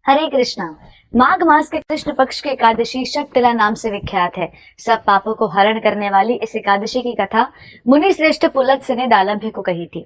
हरे कृष्णा। माघ मास के कृष्ण पक्ष की एकादशी शक्तिला नाम से विख्यात है। सब पापों को हरण करने वाली इस एकादशी की कथा मुनि श्रेष्ठ पुलत्स्य ने दालभ्य को कही थी।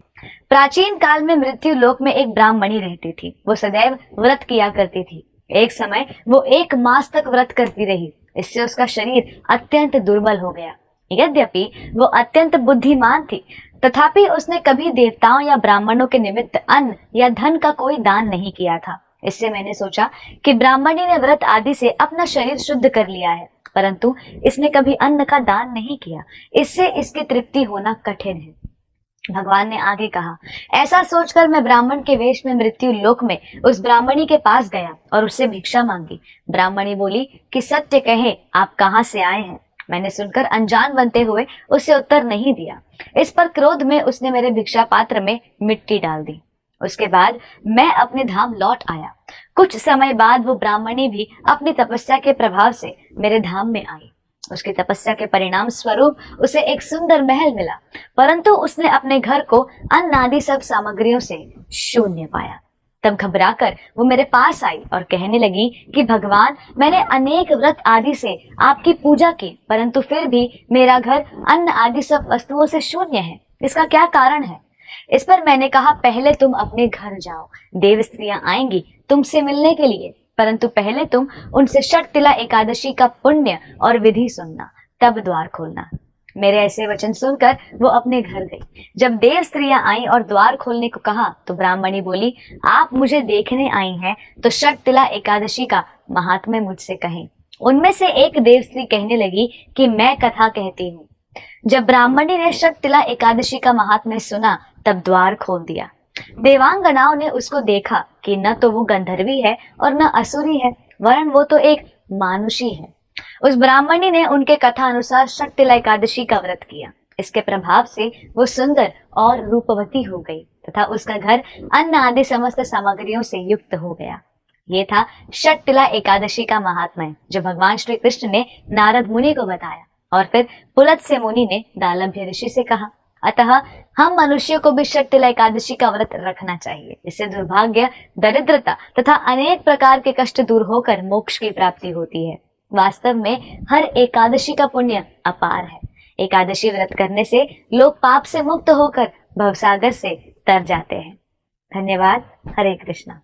प्राचीन काल में मृत्यु लोक में एक ब्राह्मणी रहती थी। वो सदैव व्रत किया करती थी। एक समय वो 1 मास तक व्रत करती रही। इससे उसका शरीर अत्यंत दुर्बल हो गया। यद्यपि वो अत्यंत बुद्धिमान थी, तथापि उसने कभी देवताओं या ब्राह्मणों के निमित्त अन्न या धन का कोई दान नहीं किया था। इससे मैंने सोचा कि ब्राह्मणी ने व्रत आदि से अपना शरीर शुद्ध कर लिया है, परंतु इसने कभी अन्न का दान नहीं किया। इससे इसकी तृप्ति होना कठिन है। भगवान ने आगे कहा, ऐसा सोचकर मैं ब्राह्मण के वेश में मृत्यु लोक में उस ब्राह्मणी के पास गया और उससे भिक्षा मांगी। ब्राह्मणी बोली कि सत्य कहे, आप कहाँ से आए हैं? मैंने सुनकर अनजान बनते हुए उसे उत्तर नहीं दिया। इस पर क्रोध में उसने मेरे भिक्षा पात्र में मिट्टी डाल दी। उसके बाद मैं अपने धाम लौट आया। कुछ समय बाद वो ब्राह्मणी भी अपनी तपस्या के प्रभाव से मेरे धाम में आई। उसकी तपस्या के परिणाम स्वरूप उसे एक सुंदर महल मिला, परंतु उसने अपने घर को अन्न आदि सब सामग्रियों से शून्य पाया। तब घबराकर वो मेरे पास आई और कहने लगी कि भगवान, मैंने अनेक व्रत आदि से आपकी पूजा की, परंतु फिर भी मेरा घर अन्न आदि सब वस्तुओं से शून्य है। इसका क्या कारण है? इस पर मैंने कहा, पहले तुम अपने घर जाओ। देव स्त्रियां आएंगी तुमसे मिलने के लिए, परंतु पहले तुम उनसे षटतिला एकादशी का पुण्य और विधि सुनना, तब द्वार खोलना। मेरे ऐसे वचन सुनकर वो अपने घर गई। जब देव स्त्रियां आई और द्वार खोलने को कहा तो ब्राह्मणी बोली, आप मुझे देखने आई हैं तो षटतिला एकादशी का महात्म्य मुझसे कहें। उनमें से एक देव स्त्री कहने लगी कि मैं कथा कहती हूँ। जब ब्राह्मणी ने शक्तिला एकादशी का महात्म्य सुना तब द्वार खोल दिया। देवांगनाओं ने उसको देखा कि न तो वो गंधर्वी है और न असुरी है, वरन वो तो एक मानुषी है। उस ब्राह्मणी ने उनके कथा अनुसार शक्तिला एकादशी का व्रत किया। इसके प्रभाव से वो सुंदर और रूपवती हो गई तथा उसका घर अन्न आदि समस्त सामग्रियों से युक्त हो गया। ये था शक्तिला एकादशी का महात्म्य जो भगवान श्री कृष्ण ने नारद मुनि को बताया और फिर पुलत्स्य मुनि ने दालभ्य ऋषि से कहा। अतः हम मनुष्यों को भी शक्तिला एकादशी का व्रत रखना चाहिए। इससे दुर्भाग्य, दरिद्रता तथा अनेक प्रकार के कष्ट दूर होकर मोक्ष की प्राप्ति होती है। वास्तव में हर एकादशी का पुण्य अपार है। एकादशी व्रत करने से लोग पाप से मुक्त होकर भवसागर से तर जाते हैं। धन्यवाद। हरे कृष्णा।